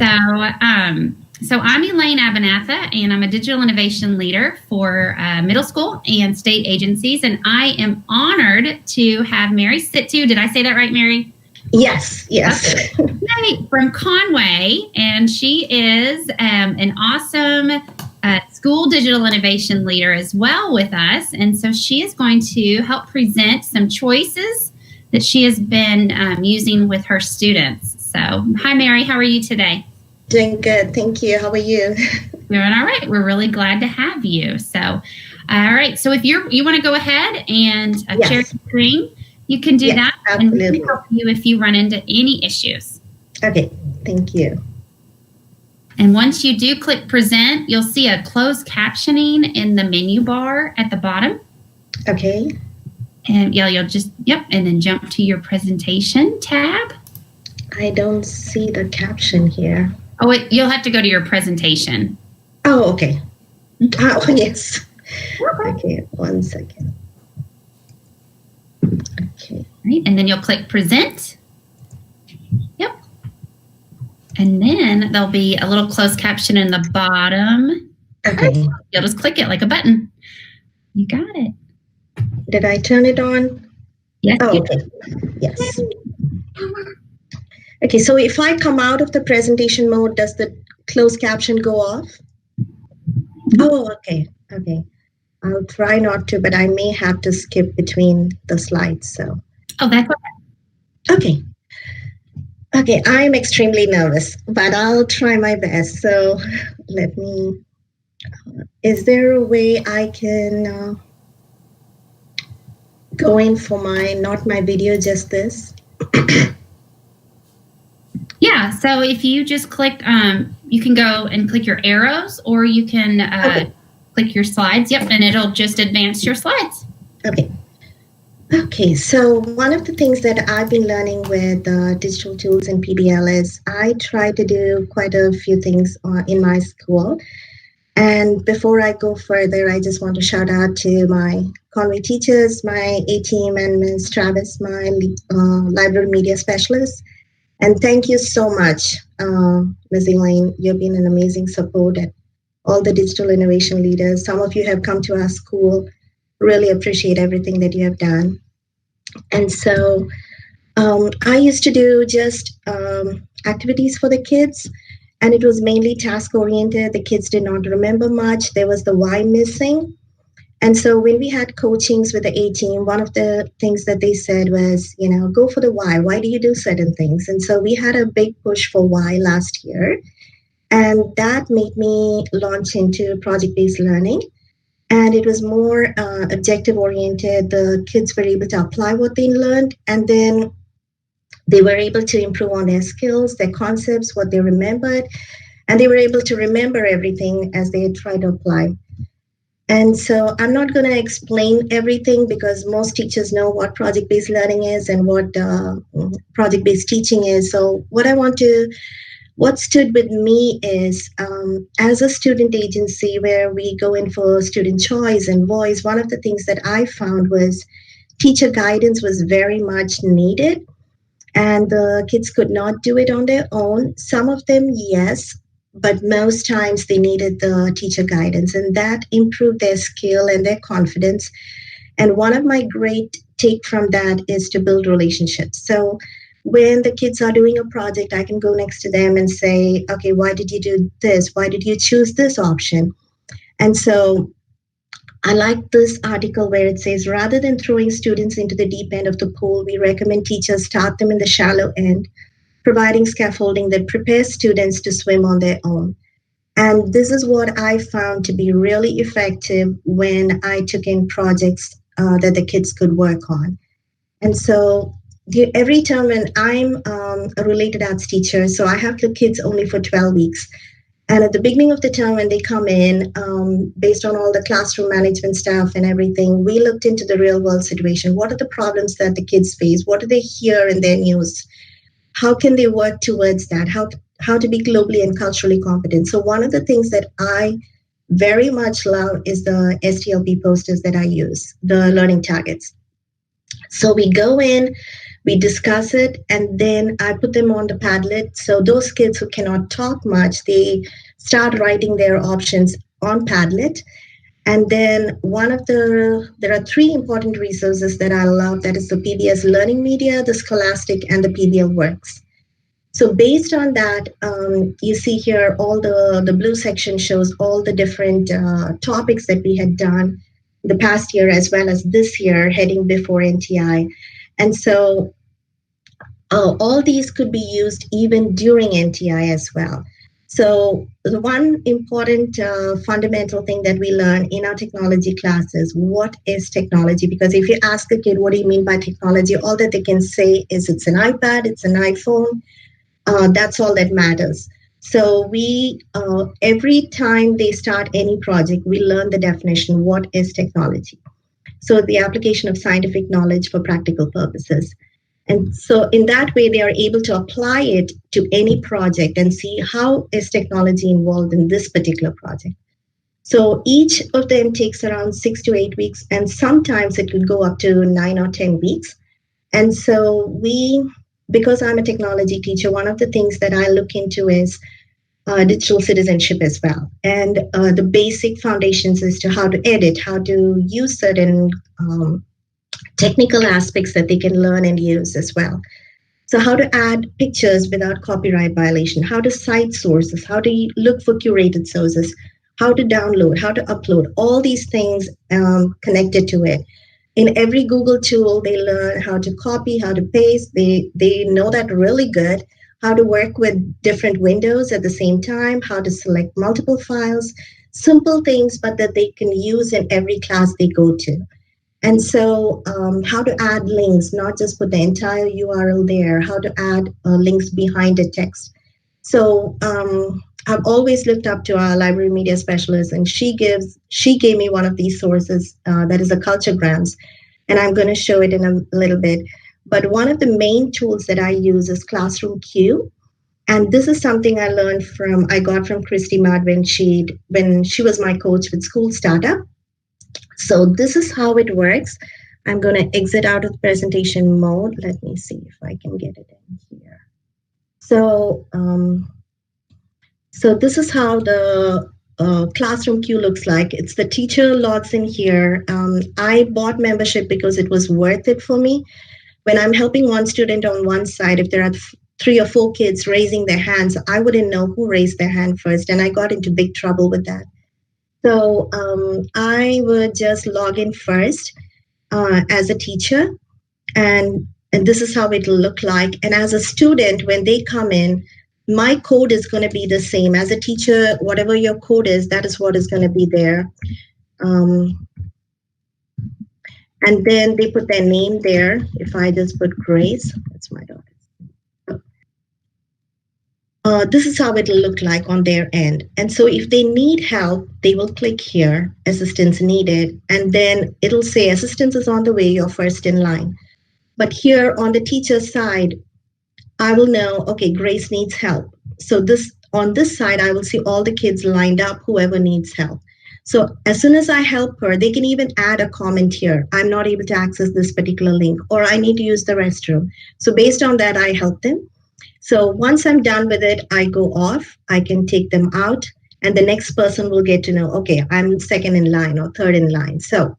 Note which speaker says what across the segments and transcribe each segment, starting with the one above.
Speaker 1: So I'm Elaine Abernatha, and I'm a digital innovation leader for middle school and state agencies. And I am honored to have Mary Situ. Did I say that right, Mary?
Speaker 2: Yes.
Speaker 1: Okay. From Conway, and she is an awesome school digital innovation leader as well with us. And so she is going to help present some choices that she has been using with her students. So, hi, Mary. How are you today?
Speaker 2: Doing good. Thank you. How are you?
Speaker 1: Doing all right. We're really glad to have you. So, all right. So if you want to go ahead and share your screen, you can do that.
Speaker 2: Absolutely.
Speaker 1: And we can help you if you run into any issues.
Speaker 2: Okay. Thank you.
Speaker 1: And once you do click present, you'll see a closed captioning in the menu bar at the bottom.
Speaker 2: Okay.
Speaker 1: And you'll just, and then jump to your presentation tab.
Speaker 2: I don't see the caption here.
Speaker 1: Oh, you'll have to go to your presentation.
Speaker 2: Oh, okay. Oh, yes. Okay, 1 second. Okay.
Speaker 1: Right, and then you'll click present. Yep. And then there'll be a little closed caption in the bottom.
Speaker 2: Okay.
Speaker 1: You'll just click it like a button. You got it.
Speaker 2: Did I turn it on?
Speaker 1: Yes.
Speaker 2: Oh, okay. Yes. Okay, so if I come out of the presentation mode, does the closed caption go off? Oh, okay. I'll try not to, but I may have to skip between the slides, so.
Speaker 1: Oh, that's okay.
Speaker 2: Okay, I'm extremely nervous, but I'll try my best. So is there a way I can go in for not my video, just this?
Speaker 1: Yeah, so if you just click, you can go and click your arrows, or you can click your slides. Yep, and it'll just advance your slides.
Speaker 2: Okay, so one of the things that I've been learning with digital tools and PBL is I try to do quite a few things in my school. And before I go further, I just want to shout out to my Conway teachers, my A-team, and Ms. Travis, my library media specialist. And thank you so much, Ms. Elaine. You've been an amazing support at all the digital innovation leaders. Some of you have come to our school. Really appreciate everything that you have done. And so I used to do just activities for the kids, and it was mainly task-oriented. The kids did not remember much. There was the why missing. And so when we had coachings with the A-team, one of the things that they said was, go for the why. Why do you do certain things? And so we had a big push for why last year. And that made me launch into project-based learning. And it was more objective-oriented. The kids were able to apply what they learned, and then they were able to improve on their skills, their concepts, what they remembered, and they were able to remember everything as they tried to apply. And so I'm not going to explain everything because most teachers know what project-based learning is and what project-based teaching is. So what stood with me is as a student agency where we go in for student choice and voice, one of the things that I found was teacher guidance was very much needed, and the kids could not do it on their own. Some of them, yes, but most times they needed the teacher guidance, and that improved their skill and their confidence. And one of my great take from that is to build relationships. So when the kids are doing a project, I can go next to them and say, okay, why did you do this? Why did you choose this option? And so I like this article where it says, rather than throwing students into the deep end of the pool, we recommend teachers start them in the shallow end, providing scaffolding that prepares students to swim on their own. And this is what I found to be really effective when I took in projects that the kids could work on. And so every term, when I'm a related arts teacher, so I have the kids only for 12 weeks. And at the beginning of the term, when they come in, based on all the classroom management stuff and everything, we looked into the real world situation. What are the problems that the kids face? What do they hear in their news? How can they work towards that? How to be globally and culturally competent? So one of the things that I very much love is the STLP posters that I use, the learning targets. So we go in, We discuss it, and then I put them on the Padlet. So those kids who cannot talk much, they start writing their options on Padlet. And then there are three important resources that I love. That is the PBS Learning Media, the Scholastic, and the PBL Works. So based on that, you see here all the blue section shows all the different topics that we had done the past year as well as this year heading before NTI. And so all these could be used even during NTI as well. So the one important fundamental thing that we learn in our technology classes, what is technology? Because if you ask a kid, what do you mean by technology? All that they can say is it's an iPad, it's an iPhone. That's all that matters. So we, every time they start any project, we learn the definition, what is technology? So the application of scientific knowledge for practical purposes. And so in that way, they are able to apply it to any project and see how is technology involved in this particular project. So each of them takes around 6 to 8 weeks, and sometimes it could go up to 9 or 10 weeks. And so because I'm a technology teacher, one of the things that I look into is digital citizenship as well. And the basic foundations as to how to edit, how to use certain technical aspects that they can learn and use as well. So how to add pictures without copyright violation, how to cite sources, how to look for curated sources, how to download, how to upload, all these things connected to it. In every Google tool, they learn how to copy, how to paste. They know that really good, how to work with different windows at the same time, how to select multiple files, simple things, but that they can use in every class they go to. And so how to add links, not just put the entire URL there, how to add links behind the text. So I've always looked up to our library media specialist, and she gave me one of these sources that is a Culturegrams, and I'm going to show it in a little bit. But one of the main tools that I use is Classroom Q. And this is something I got from Christy Mad when she was my coach with School Startup. So this is how it works. I'm going to exit out of the presentation mode. Let me see if I can get it in here. So, so this is how the Classroom queue looks like. It's the teacher logs in here. I bought membership because it was worth it for me. When I'm helping one student on one side, if there are 3 or 4 kids raising their hands, I wouldn't know who raised their hand first, and I got into big trouble with that. So I would just log in first as a teacher, and this is how it'll look like. And as a student, when they come in, my code is going to be the same. As a teacher, whatever your code is, that is what is going to be there. And then they put their name there. If I just put Grace, that's my daughter. This is how it'll look like on their end. And so if they need help, they will click here, assistance needed, and then it'll say assistance is on the way, you're first in line. But here on the teacher's side, I will know, okay, Grace needs help. So on this side, I will see all the kids lined up, whoever needs help. So as soon as I help her, they can even add a comment here. I'm not able to access this particular link, or I need to use the restroom. So based on that, I help them. So once I'm done with it, I go off, I can take them out, and the next person will get to know, okay, I'm second in line or third in line. So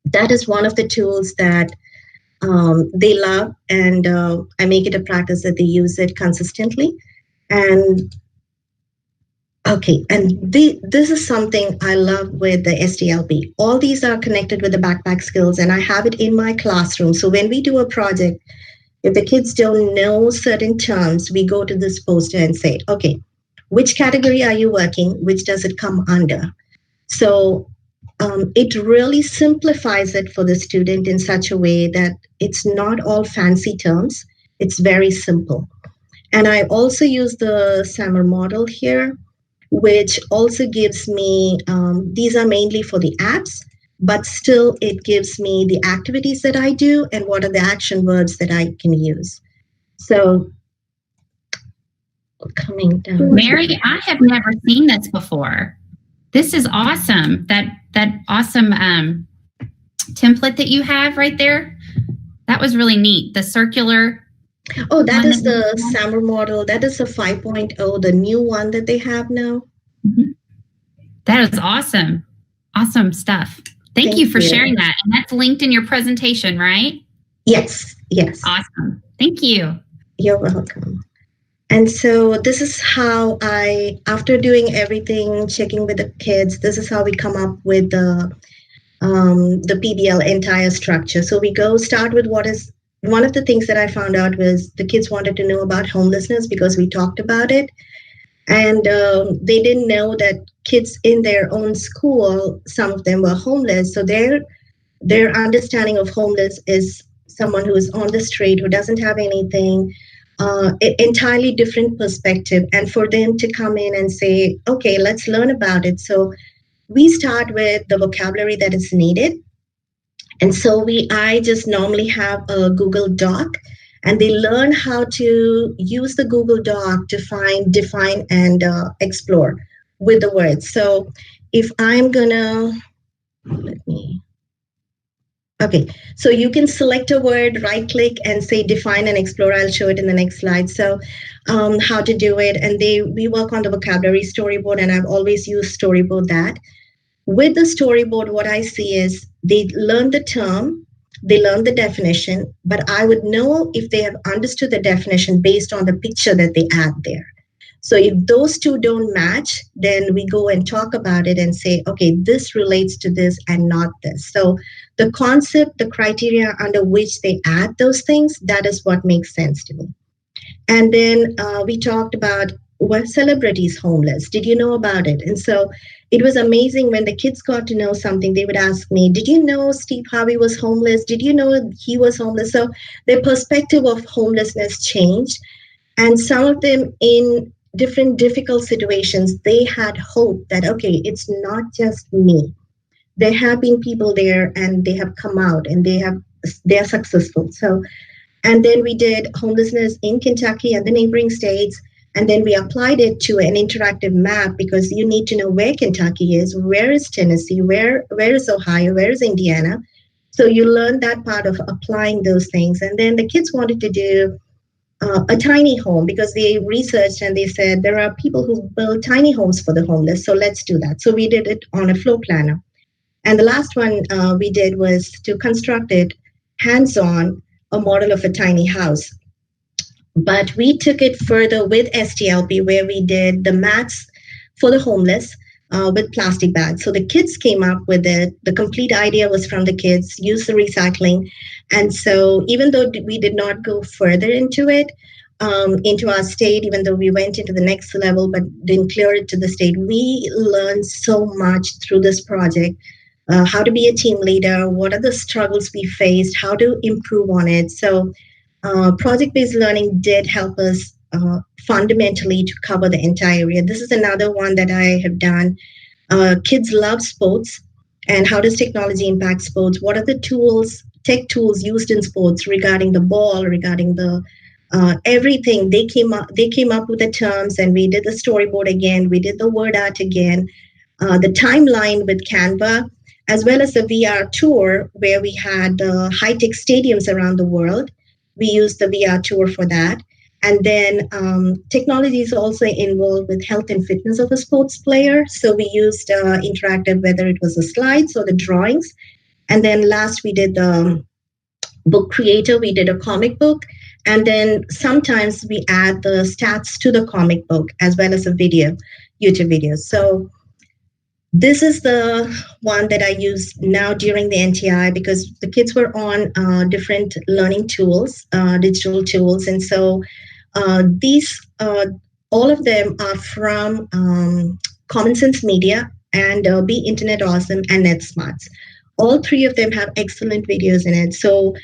Speaker 2: that is one of the tools that they love, and I make it a practice that they use it consistently. And okay, and this is something I love with the SDLB. All these are connected with the backpack skills, and I have it in my classroom. So when we do a project, if the kids don't know certain terms, we go to this poster and say, okay, which category are you working? Which does it come under? So it really simplifies it for the student in such a way that it's not all fancy terms. It's very simple. And I also use the SAMR model here, which also gives me, these are mainly for the apps, but still it gives me the activities that I do and what are the action verbs that I can use. So coming down.
Speaker 1: Mary, I have never seen this before. This is awesome. That awesome template that you have right there. That was really neat. The circular.
Speaker 2: Oh, that is the summer model. That is a 5.0, the new one that they have now.
Speaker 1: Mm-hmm. That is awesome. Awesome stuff. Thank you for sharing that. And that's linked in your presentation, right?
Speaker 2: Yes, yes.
Speaker 1: Awesome. Thank you.
Speaker 2: You're welcome. And so this is how after doing everything, checking with the kids, this is how we come up with the PBL entire structure. So we start with one of the things that I found out was the kids wanted to know about homelessness because we talked about it. And they didn't know that kids in their own school, some of them were homeless. So their understanding of homeless is someone who is on the street, who doesn't have anything, entirely different perspective. And for them to come in and say, okay, let's learn about it. So we start with the vocabulary that is needed. And so I just normally have a Google Doc, and they learn how to use the Google Doc to find, define, and explore with the words. So if I'm gonna, okay, so you can select a word, right click, and say define and explore. I'll show it in the next slide. So how to do it. And we work on the vocabulary storyboard, and I've always used storyboard that. With the storyboard, what I see is they learn the term, they learn the definition, but I would know if they have understood the definition based on the picture that they add there. So if those two don't match, then we go and talk about it and say, okay, this relates to this and not this. So the concept, the criteria under which they add those things, that is what makes sense to me. And then we talked about, were celebrities homeless? Did you know about it? And so it was amazing when the kids got to know something, they would ask me, did you know Steve Harvey was homeless? Did you know he was homeless? So their perspective of homelessness changed. And some of them in different difficult situations, they had hope that, okay, it's not just me. There have been people there and they have come out and they are successful. So, and then we did homelessness in Kentucky and the neighboring states. And then we applied it to an interactive map because you need to know where Kentucky is, where is Tennessee, where is Ohio, where is Indiana. So you learn that part of applying those things. And then the kids wanted to do a tiny home because they researched and they said there are people who build tiny homes for the homeless. So let's do that. So we did it on a floor planner. And the last one we did was to construct it hands-on, a model of a tiny house. But we took it further with STLP, where we did the mats for the homeless with plastic bags. So the kids came up with it. The complete idea was from the kids, use the recycling. And so even though we did not go further into it, into our state, even though we went into the next level, but didn't clear it to the state, we learned so much through this project. How to be a team leader, what are the struggles we faced, how to improve on it. So project-based learning did help us fundamentally to cover the entire area. This is another one that I have done. Kids love sports, and how does technology impact sports? What are the tools, tech tools used in sports regarding the ball, regarding the everything? They came up with the terms, and we did the storyboard again. We did the word art again. The timeline with Canva, as well as the VR tour where we had high-tech stadiums around the world. We used the VR tour for that. And then technology is also involved with health and fitness of a sports player. So we used interactive, whether it was the slides or the drawings. And then last we did the book creator, we did a comic book. And then sometimes we add the stats to the comic book as well as a video, YouTube video. So this is the one that I use now during the NTI because the kids were on different learning tools, digital tools. And so these, all of them are from Common Sense Media and Be Internet Awesome and NetSmarts. All three of them have excellent videos in it. So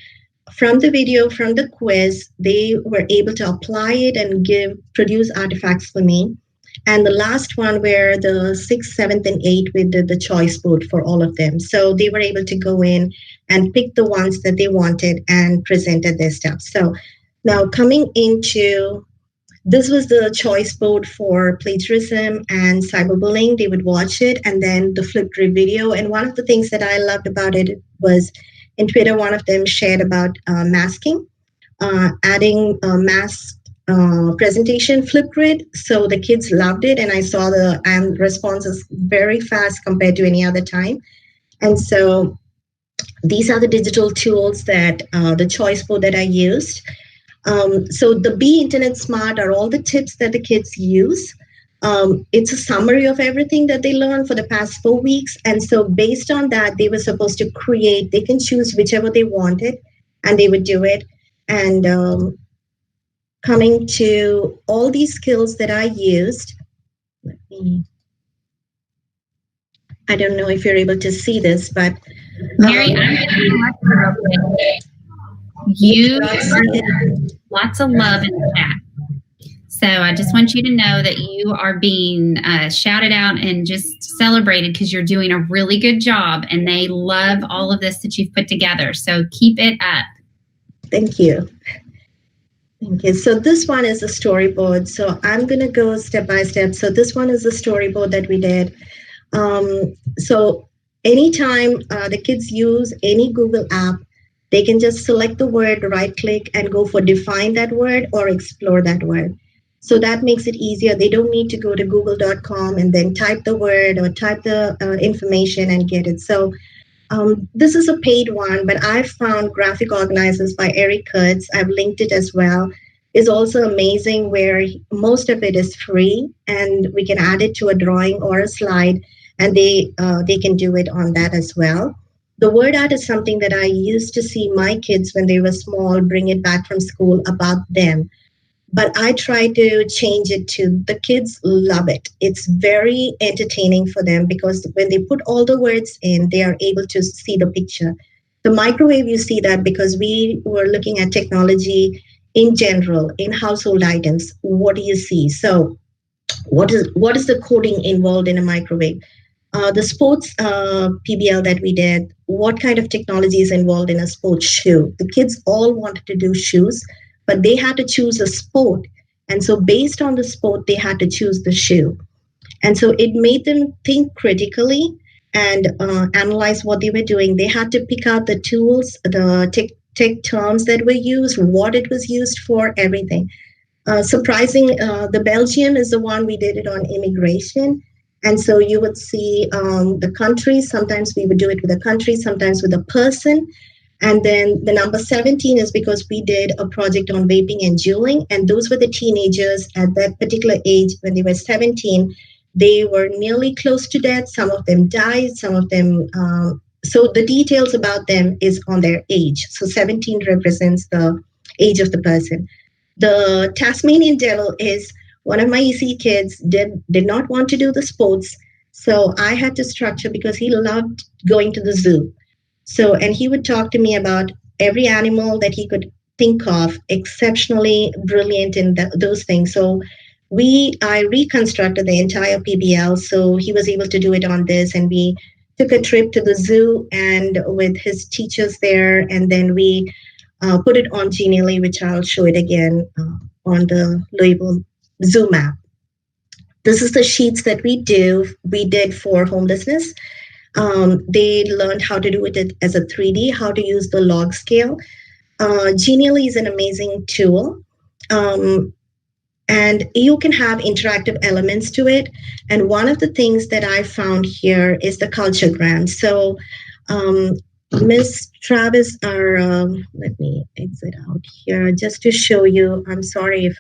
Speaker 2: from the video, from the quiz, they were able to apply it and produce artifacts for me. And the last one where the 6th, 7th, and 8th, we did the choice board for all of them. So they were able to go in and pick the ones that they wanted and presented their stuff. So now coming into, this was the choice board for plagiarism and cyberbullying. They would watch it and then the flip grid video. And one of the things that I loved about it was In Twitter, one of them shared about masking, adding a mask presentation Flipgrid. So the kids loved it, and I saw the responses very fast compared to any other time. And so these are the digital tools that the choice board that I used. So the Be Internet Smart are all the tips that the kids use. It's a summary of everything that they learned for the past 4 weeks. And so based on that, they were supposed to create, they can choose whichever they wanted, and they would do it. And coming to all these skills that I used, let me, I don't know if you're able to see this, but
Speaker 1: Mary, I'm real quick. You are lots of love in the chat. So I just want you to know that you are being shouted out and just celebrated because you're doing a really good job, and they love all of this that you've put together. So keep it up.
Speaker 2: Thank you. Thank you. So this one is a storyboard. So I'm going to go step by step. So this one is a storyboard that we did. So anytime the kids use any Google app, they can just select the word, right click, and go for define that word or explore that word. So that makes it easier. They don't need to go to google.com and then type the word or type the information and get it. So this is a paid one, but I found Graphic Organizers by Eric Kurtz. I've linked it as well. Is also amazing, where most of it is free, and we can add it to a drawing or a slide, and they can do it on that as well. The word art is something that I used to see my kids when they were small bring it back from school about them. But I try to change it to the kids love it. It's very entertaining for them because when they put all the words in, they are able to see the picture. The microwave, you see that because we were looking at technology in general, in household items. What do you see? So what is the coding involved in a microwave? The sports PBL that we did, what kind of technology is involved in a sports shoe? The kids all wanted to do shoes, but they had to choose a sport. And so based on the sport, they had to choose the shoe. And so it made them think critically and analyze what they were doing. They had to pick out the tools, the tech terms that were used, what it was used for, everything. Surprising, the Belgium is the one we did it on immigration. And so you would see the countries. Sometimes we would do it with a country, sometimes with a person. And then the number 17 is because we did a project on vaping and juuling. And those were the teenagers at that particular age when they were 17. They were nearly close to death. Some of them died, some of them. So the details about them is on their age. So 17 represents the age of the person. The Tasmanian devil is one of my EC kids did not want to do the sports. So I had to structure because he loved going to the zoo. So, and he would talk to me about every animal that he could think of, exceptionally brilliant in those things. So I reconstructed the entire PBL. So he was able to do it on this, and we took a trip to the zoo and with his teachers there. And then we put it on Genially, which I'll show it again on the label zoo map. This is the sheets that we did for homelessness. They learned how to do it as a 3D, how to use the log scale. Genially is an amazing tool. And you can have interactive elements to it. And one of the things that I found here is the culturegram. So Miss Travis, let me exit out here just to show you. I'm sorry if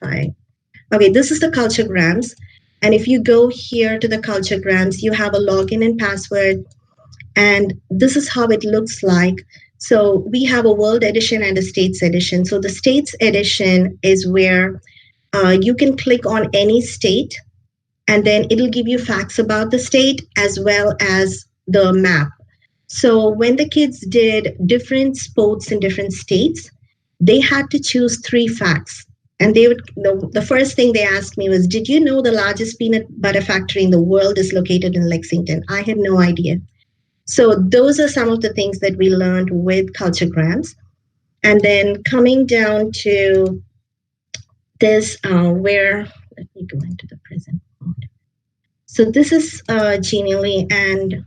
Speaker 2: okay, this is the culturegrams. And if you go here to the culturegrams, you have a login and password. And this is how it looks like. So we have a world edition and a states edition. So the states edition is where you can click on any state, and then it'll give you facts about the state as well as the map. So when the kids did different sports in different states, they had to choose 3 facts. And the first thing they asked me was, did you know the largest peanut butter factory in the world is located in Lexington? I had no idea. So those are some of the things that we learned with culturegrams. And then coming down to this, where, let me go into the present mode. So this is Genially, and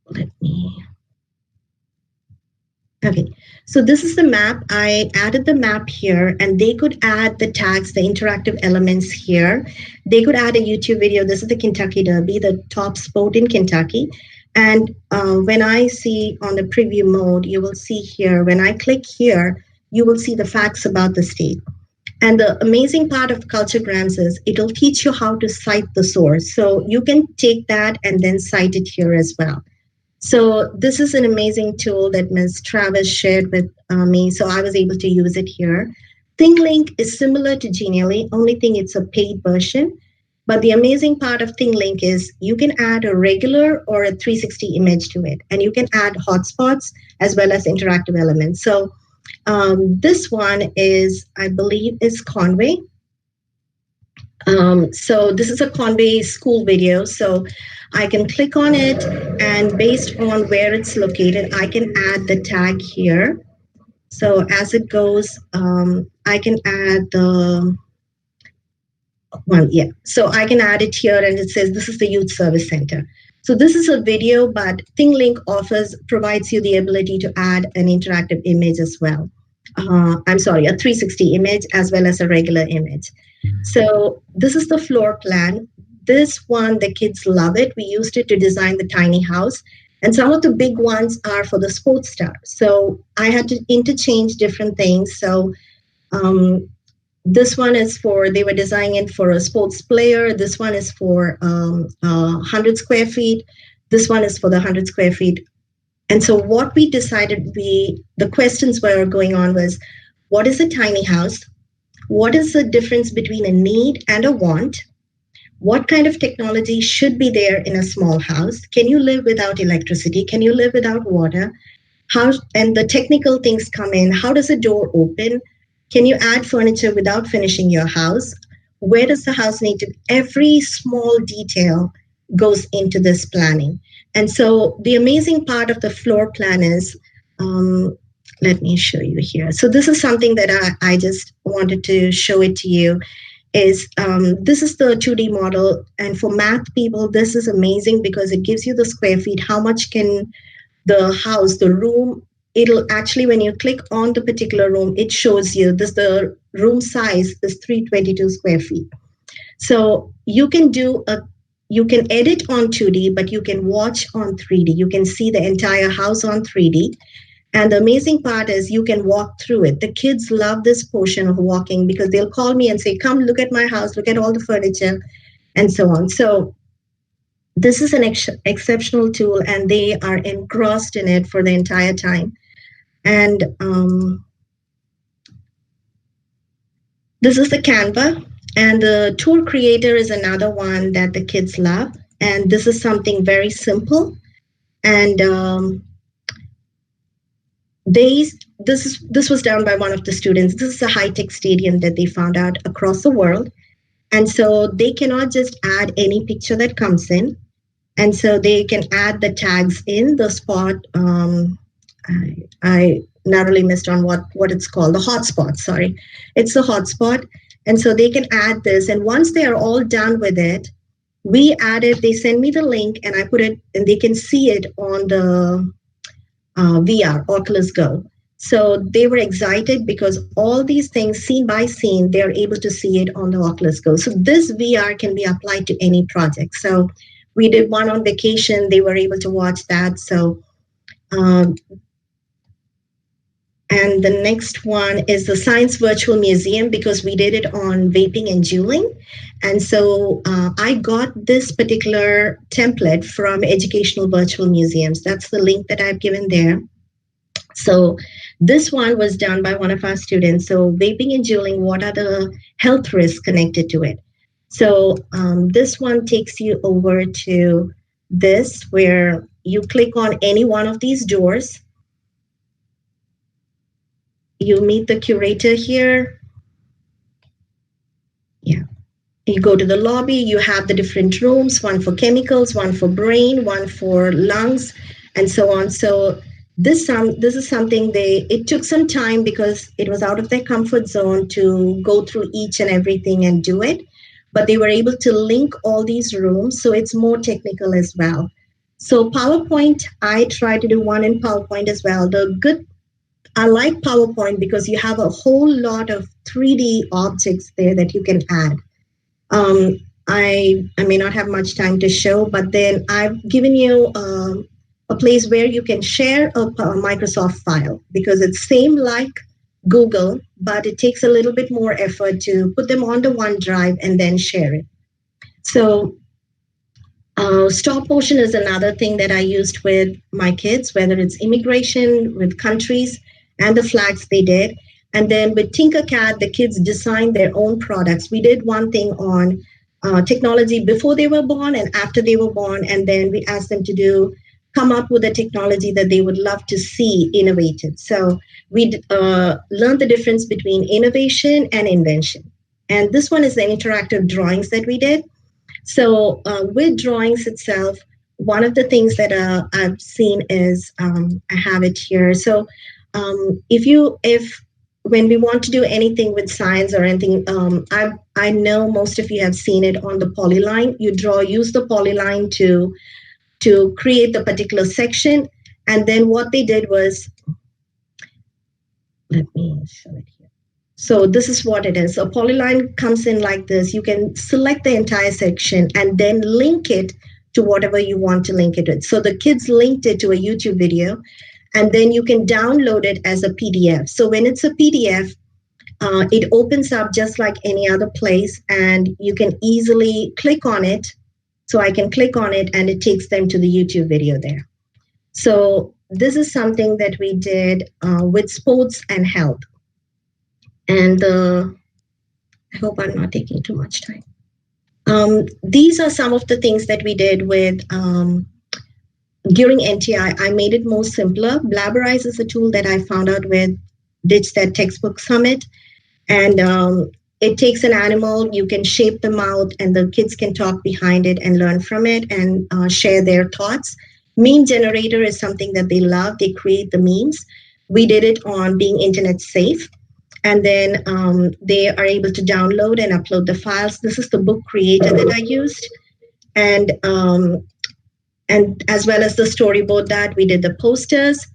Speaker 2: let me, Okay, so this is the map. I added the map here, and they could add the tags, the interactive elements here. They could add a YouTube video. This is the Kentucky Derby, the top sport in Kentucky. And when I see on the preview mode, you will see here, when I click here, you will see the facts about the state. And the amazing part of Culturegrams is it'll teach you how to cite the source. So you can take that and then cite it here as well. So this is an amazing tool that Ms. Travis shared with me, so I was able to use it here. ThingLink is similar to Genially, only thing it's a paid version. But the amazing part of ThingLink is you can add a regular or a 360 image to it, and you can add hotspots as well as interactive elements. So this one is, I believe, is Conway. So this is a Conway school video. So I can click on it, and based on where it's located, I can add the tag here. So as it goes, I can add the one, yeah. So I can add it here, and it says this is the Youth Service Center. So this is a video, but ThingLink provides you the ability to add an interactive image as well. I'm sorry, a 360 image as well as a regular image. So this is the floor plan. This one, the kids love it. We used it to design the tiny house. And some of the big ones are for the sports star. So I had to interchange different things. So this one is for, they were designing it for a sports player. This one is for 100 square feet. This one is for the 100 square feet. And so what we decided, the questions were going on was, what is a tiny house? What is the difference between a need and a want? What kind of technology should be there in a small house? Can you live without electricity? Can you live without water? And the technical things come in. How does a door open? Can you add furniture without finishing your house? Where does the house need to be? Every small detail goes into this planning. And so the amazing part of the floor plan is, let me show you here. So this is something that I just wanted to show it to you. Is this is the 2D model. And for math people, this is amazing because it gives you the square feet. How much can the house, the room, it'll actually, when you click on the particular room, it shows you this, the room size is 322 square feet. So you can you can edit on 2D, but you can watch on 3D. You can see the entire house on 3D. And the amazing part is you can walk through it. The kids love this portion of walking because they'll call me and say, come look at my house, look at all the furniture, and so on. So this is an exceptional tool, and they are engrossed in it for the entire time. And this is the Canva. And the tool creator is another one that the kids love. And this is something very simple. And this was done by one of the students. This is a high-tech stadium that they found out across the world. And so they cannot just add any picture that comes in. And so they can add the tags in the spot. I narrowly missed on what it's called, the hotspot, sorry. It's the hotspot. And so they can add this. And once they are all done with it, they send me the link and I put it, and they can see it on the VR, Oculus Go. So they were excited because all these things, scene by scene, they're able to see it on the Oculus Go. So this VR can be applied to any project. So we did one on vacation. They were able to watch that. So, and the next one is the Science Virtual Museum, because we did it on vaping and juuling. And so I got this particular template from Educational Virtual Museums. That's the link that I've given there. So this one was done by one of our students. So vaping and juuling, what are the health risks connected to it? So this one takes you over to this, where you click on any one of these doors. You meet the curator here. Yeah. You go to the lobby, you have the different rooms, one for chemicals, one for brain, one for lungs, and so on. So this is something it took some time because it was out of their comfort zone to go through each and everything and do it. But they were able to link all these rooms, so it's more technical as well. So PowerPoint, I try to do one in PowerPoint as well. The good I like PowerPoint because you have a whole lot of 3D objects there that you can add. Um, I may not have much time to show, but then I've given you a place where you can share a Microsoft file because it's same like Google, but it takes a little bit more effort to put them onto OneDrive and then share it. So stop motion is another thing that I used with my kids, whether it's immigration, with countries, and the flags they did. And then with Tinkercad, the kids designed their own products. We did one thing on technology before they were born and after they were born. And then we asked them to come up with a technology that they would love to see innovated. So we learned the difference between innovation and invention. And this one is the interactive drawings that we did. So with drawings itself, one of the things that I've seen is I have it here. So if when we want to do anything with science or anything, I know most of you have seen it on the polyline. You use the polyline to create the particular section, and then what they did was, let me show it here. So this is what it is. A polyline comes in like this. You can select the entire section and then link it to whatever you want to link it with. So the kids linked it to a YouTube video, and then you can download it as a PDF. So when it's a PDF, it opens up just like any other place, and you can easily click on it. So I can click on it, and it takes them to the YouTube video there. So this is something that we did with sports and health. And I hope I'm not taking too much time. These are some of the things that we did with during NTI. I made it more simpler. Blabberize is a tool that I found out with Ditch That Textbook Summit. And it takes an animal, you can shape the mouth, and the kids can talk behind it and learn from it and share their thoughts. Meme generator is something that they love. They create the memes. We did it on being internet safe. And then they are able to download and upload the files. This is the book creator that I used. And as well as the storyboard that we did the posters,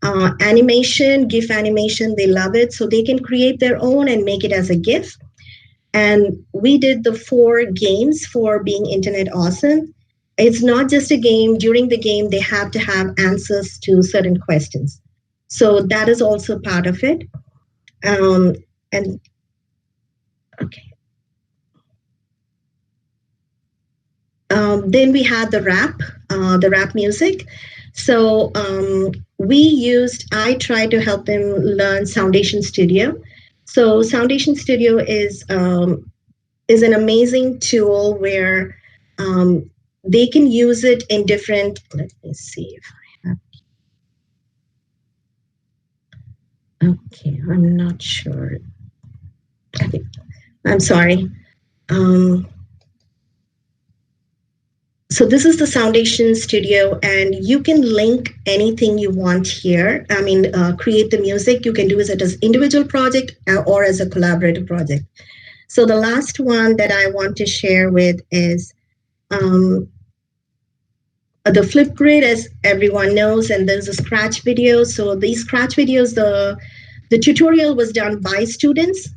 Speaker 2: animation, GIF animation, they love it. So they can create their own and make it as a GIF. And we did the 4 games for being internet awesome. It's not just a game. During the game, they have to have answers to certain questions. So that is also part of it. And okay. Then we had the rap music. So I tried to help them learn Soundation Studio. So Soundation Studio is an amazing tool where they can use it in different, let me see if I have. Okay, I'm not sure. Okay, I'm sorry. So this is the Soundation Studio, and you can link anything you want here. I mean, create the music. You can do it as individual project or as a collaborative project. So the last one that I want to share with is the Flipgrid, as everyone knows, and there's a Scratch video. So these Scratch videos, the tutorial was done by students.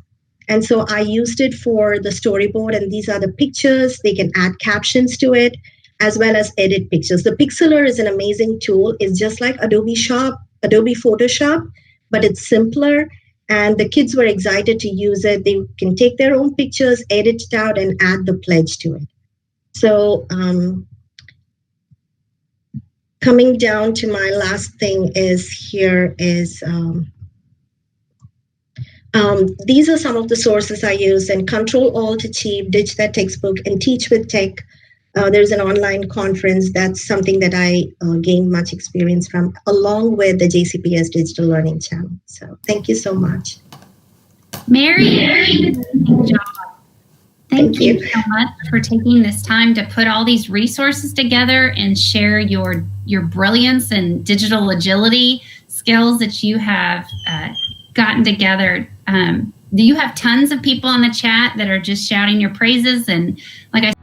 Speaker 2: And so I used it for the storyboard, and these are the pictures. They can add captions to it, as well as edit pictures. The Pixeler is an amazing tool. It's just like Adobe Photoshop, but it's simpler. And the kids were excited to use it. They can take their own pictures, edit it out, and add the pledge to it. So coming down to my last thing is these are some of the sources I use, and Control-Alt-Achieve, Ditch That Textbook, and Teach with Tech. There's an online conference. That's something that I gained much experience from, along with the JCPS Digital Learning Channel. So thank you so much.
Speaker 1: Mary, good job. Thank you so much for taking this time to put all these resources together and share your brilliance and digital agility skills that you have gotten together. You have tons of people in the chat that are just shouting your praises, and like I